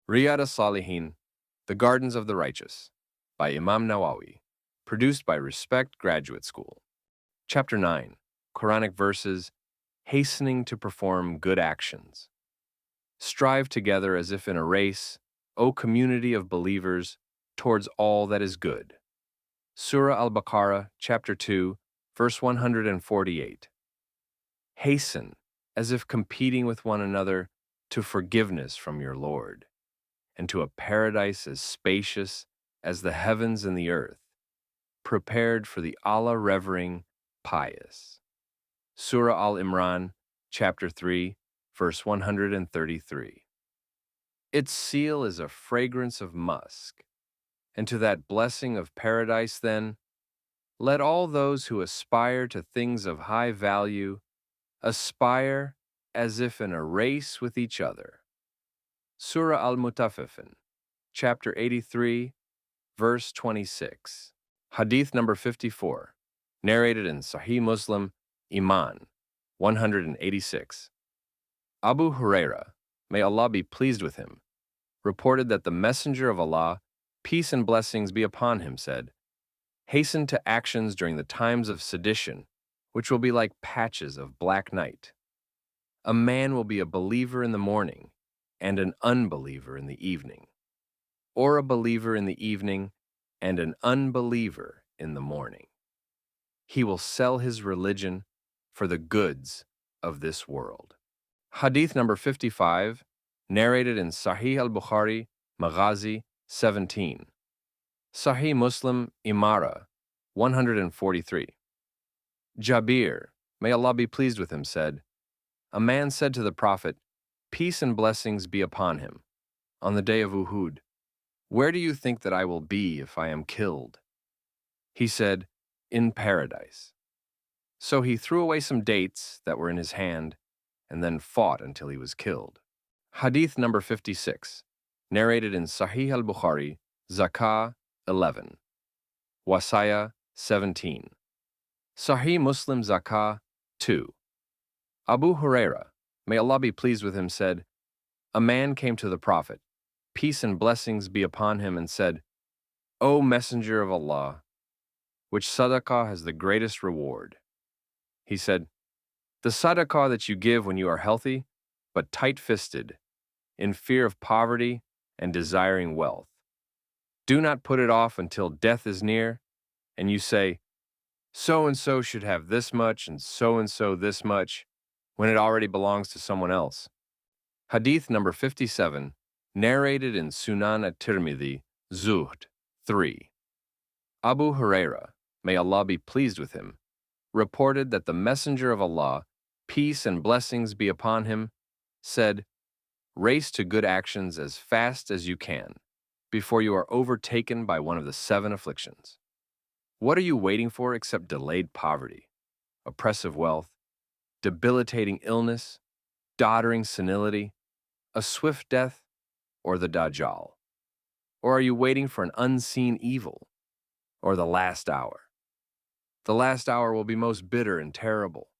Riyad As-Salihin, The Gardens of the Righteous, by Imam Nawawi, produced by Respect Graduate School. Chapter 9, Quranic verses, Hastening to perform good actions. Strive together as if in a race, O community of believers, towards all that is good. Surah Al-Baqarah, Chapter 2, verse 148. Hasten, as if competing with one another, to forgiveness from your Lord, and to a paradise as spacious as the heavens and the earth, prepared for the Allah-revering pious. Surah Al-Imran, Chapter 3, verse 133. Its seal is a fragrance of musk, and to that blessing of paradise, then, let all those who aspire to things of high value aspire as if in a race with each other. Surah Al-Mutaffifin, Chapter 83, verse 26. Hadith number 54, narrated in Sahih Muslim, Imam, 186. Abu Huraira, may Allah be pleased with him, reported that the Messenger of Allah, peace and blessings be upon him, said, "Hasten to actions during the times of sedition, which will be like patches of black night. A man will be a believer in the morning and an unbeliever in the evening, or a believer in the evening and an unbeliever in the morning. He will sell his religion for the goods of this world." Hadith number 55, narrated in Sahih al-Bukhari, Maghazi 17. Sahih Muslim, Imara, 143. Jabir, may Allah be pleased with him, said, a man said to the Prophet, peace and blessings be upon him, on the day of Uhud, where do you think that I will be if I am killed? He said, in paradise. So he threw away some dates that were in his hand and then fought until he was killed. Hadith number 56, narrated in Sahih al-Bukhari, Zakah 11, Wasaya 17. Sahih Muslim Zakah 2. Abu Huraira, may Allah be pleased with him, said, a man came to the Prophet, peace and blessings be upon him, and said, O Messenger of Allah, which sadaqah has the greatest reward? He said, the sadaqah that you give when you are healthy, but tight-fisted, in fear of poverty and desiring wealth. Do not put it off until death is near, and you say, so-and-so should have this much and so this much, when it already belongs to someone else. Hadith number 57, narrated in Sunan at-Tirmidhi, Zuhd 3. Abu Huraira, may Allah be pleased with him, reported that the Messenger of Allah, peace and blessings be upon him, said, race to good actions as fast as you can, before you are overtaken by one of the 7 afflictions. What are you waiting for except delayed poverty, oppressive wealth, debilitating illness, doddering senility, a swift death, or the Dajjal? Or are you waiting for an unseen evil, or the last hour? The last hour will be most bitter and terrible.